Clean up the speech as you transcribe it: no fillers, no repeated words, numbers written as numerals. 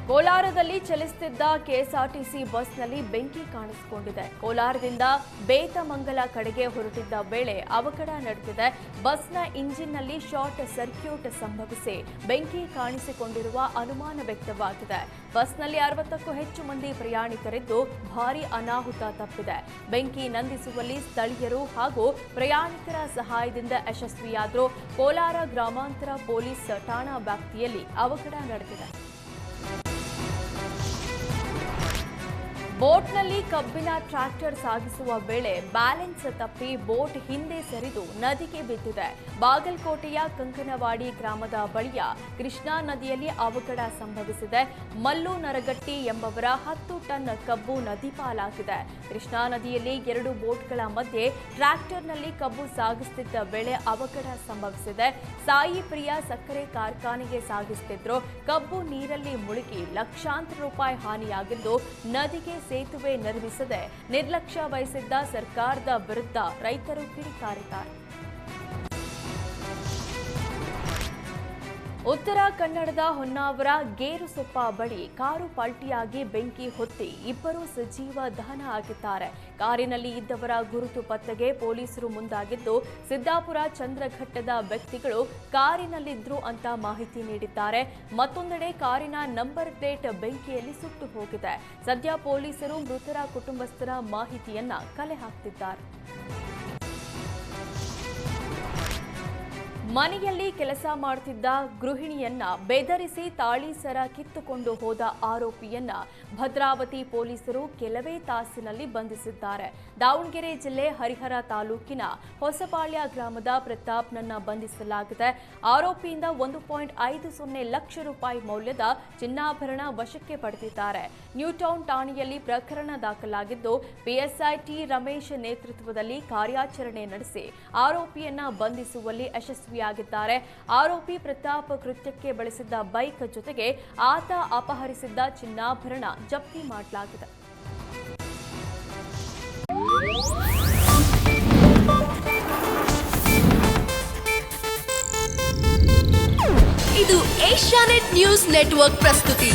ಕೋಲಾರದಲ್ಲಿ ಚಲಿಸುತ್ತಿದ್ದ ಕೆಎಸ್ಆರ್ಟಿಸಿ ಬಸ್ನಲ್ಲಿ ಬೆಂಕಿ ಕಾಣಿಸಿಕೊಂಡಿದೆ. ಕೋಲಾರದಿಂದ ಬೇತಮಂಗಲ ಕಡೆಗೆ ಹೊರಟಿದ್ದ ವೇಳೆ ಅವಘಡ ನಡೆದಿದೆ. ಬಸ್ನ ಇಂಜಿನ್ನಲ್ಲಿ ಶಾರ್ಟ್ ಸರ್ಕ್ಯೂಟ್ ಸಂಭವಿಸಿ ಬೆಂಕಿ ಕಾಣಿಸಿಕೊಂಡಿರುವ ಅನುಮಾನ ವ್ಯಕ್ತವಾಗಿದೆ. ಬಸ್ನಲ್ಲಿ 60ಕ್ಕೂ ಹೆಚ್ಚು ಮಂದಿ ಪ್ರಯಾಣಿಕರಿದ್ದು ಭಾರೀ ಅನಾಹುತ ತಪ್ಪಿದೆ. ಬೆಂಕಿ ನಂದಿಸುವಲ್ಲಿ ಸ್ಥಳೀಯರು ಹಾಗೂ ಪ್ರಯಾಣಿಕರ ಸಹಾಯದಿಂದ ಯಶಸ್ವಿಯಾದರೂ ಕೋಲಾರ ಗ್ರಾಮಾಂತರ ಪೊಲೀಸ್ ಠಾಣಾ ವ್ಯಾಪ್ತಿಯಲ್ಲಿ ಅವಘಡ ನಡೆದಿದೆ. ಬೋಟ್ನಲ್ಲಿ ಕಬ್ಬಿನ ಟ್ರ್ಯಾಕ್ಟರ್ ಸಾಗಿಸುವ ವೇಳೆ ಬ್ಯಾಲೆನ್ಸ್ ತಪ್ಪಿ ಬೋಟ್ ಹಿಂದೆ ಸರಿದು ನದಿಗೆ ಬಿದ್ದಿದೆ. ಬಾಗಲಕೋಟೆಯ ಕಂಕನವಾಡಿ ಗ್ರಾಮದ ಬಳಿಯ ಕೃಷ್ಣಾ ನದಿಯಲ್ಲಿ ಅವಘಡ ಸಂಭವಿಸಿದೆ. ಮಲ್ಲು ನರಗಟ್ಟಿ ಎಂಬವರ 10 ಟನ್ ಕಬ್ಬು ನದಿ ಪಾಲಾಗಿದೆ. ಕೃಷ್ಣಾ ನದಿಯಲ್ಲಿ 2 ಬೋಟ್ಗಳ ಮಧ್ಯೆ ಟ್ರ್ಯಾಕ್ಟರ್ನಲ್ಲಿ ಕಬ್ಬು ಸಾಗಿಸುತ್ತಿದ್ದ ವೇಳೆ ಅವಘಡ ಸಂಭವಿಸಿದೆ. ಸಾಯಿ ಪ್ರಿಯಾ ಸಕ್ಕರೆ ಕಾರ್ಖಾನೆಗೆ ಸಾಗಿಸುತ್ತಿದ್ರು. ಕಬ್ಬು ನೀರಲ್ಲಿ ಮುಳುಗಿ ಲಕ್ಷಾಂತರ ರೂಪಾಯಿ ಹಾನಿಯಾಗಿದ್ದು ನದಿಗೆ ಸೇತುವೆ ನಿರ್ಮಿಸದೆ ನಿರ್ಲಕ್ಷ್ಯ ವಹಿಸಿದ್ದ ಸರ್ಕಾರದ ವಿರುದ್ಧ ರೈತರು ಕಿಡಿಕಾರಿದ್ದಾರೆ. ಉತ್ತರ ಕನ್ನಡದ ಹೊನ್ನಾವರ ಗೇರುಸೊಪ್ಪ ಬಳಿ ಕಾರು ಪಲ್ಟಿಯಾಗಿ ಬೆಂಕಿ ಹೊತ್ತಿ ಇಬ್ಬರು ಸಜೀವ ದಹನ ಆಗಿದ್ದಾರೆ. ಕಾರಿನಲ್ಲಿ ಇದ್ದವರ ಗುರುತು ಪತ್ತೆಗೆ ಪೊಲೀಸರು ಮುಂದಾಗಿದ್ದು ಸಿದ್ದಾಪುರ ಚಂದ್ರಘಟ್ಟದ ವ್ಯಕ್ತಿಗಳು ಕಾರಿನಲ್ಲಿದ್ರು ಅಂತ ಮಾಹಿತಿ ನೀಡಿದ್ದಾರೆ. ಮತ್ತೊಂದೆಡೆ ಕಾರಿನ ನಂಬರ್ ಪ್ಲೇಟ್ ಬೆಂಕಿಯಲ್ಲಿ ಸುಟ್ಟು ಹೋಗಿದೆ. ಸದ್ಯ ಪೊಲೀಸರು ಮೃತರ ಕುಟುಂಬಸ್ಥರ ಮಾಹಿತಿಯನ್ನ ಕಲೆ ಹಾಕ್ತಿದ್ದಾರೆ. ಮನೆಯಲ್ಲಿ ಕೆಲಸ ಮಾಡುತ್ತಿದ್ದ ಗೃಹಿಣಿಯನ್ನ ಬೆದರಿಸಿ ತಾಳಿ ಸರ ಕಿತ್ತುಕೊಂಡು ಹೋದ ಆರೋಪಿಯನ್ನ ಭದ್ರಾವತಿ ಪೊಲೀಸರು ಕೆಲವೇ ತಾಸಿನಲ್ಲಿ ಬಂಧಿಸಿದ್ದಾರೆ. ದಾವಣಗೆರೆ ಜಿಲ್ಲೆ ಹರಿಹರ ತಾಲೂಕಿನ ಹೊಸಪಾಳ್ಯ ಗ್ರಾಮದ ಪ್ರತಾಪ್ನನ್ನ ಬಂಧಿಸಲಾಗಿದೆ. ಆರೋಪಿಯಿಂದ 1.50 ಲಕ್ಷ ರೂಪಾಯಿ ಮೌಲ್ಯದ ಚಿನ್ನಾಭರಣ ವಶಕ್ಕೆ ಪಡೆದಿದ್ದಾರೆ. ನ್ಯೂಟೌನ್ ಠಾಣೆಯಲ್ಲಿ ಪ್ರಕರಣ ದಾಖಲಾಗಿದ್ದು ಪಿಎಸ್ಐ ಟಿ ರಮೇಶ್ ನೇತೃತ್ವದಲ್ಲಿ ಕಾರ್ಯಾಚರಣೆ ನಡೆಸಿ ಆರೋಪಿಯನ್ನ ಬಂಧಿಸುವಲ್ಲಿ ಯಶಸ್ವಿಯಾಗಿದ್ದಾರೆ. ಆರೋಪಿ ಪ್ರತಾಪ್ ಕೃತ್ಯಕ್ಕೆ ಬಳಸಿದ್ದ ಬೈಕ್ ಜೊತೆಗೆ ಆತ ಅಪಹರಿಸಿದ್ದ ಚಿನ್ನಾಭರಣ ಜಪ್ತಿ ಮಾಡಲಾಗಿದೆ. ಇದು ಏಷ್ಯಾನೆಟ್ ನ್ಯೂಸ್ ನೆಟ್ವರ್ಕ್ ಪ್ರಸ್ತುತಿ.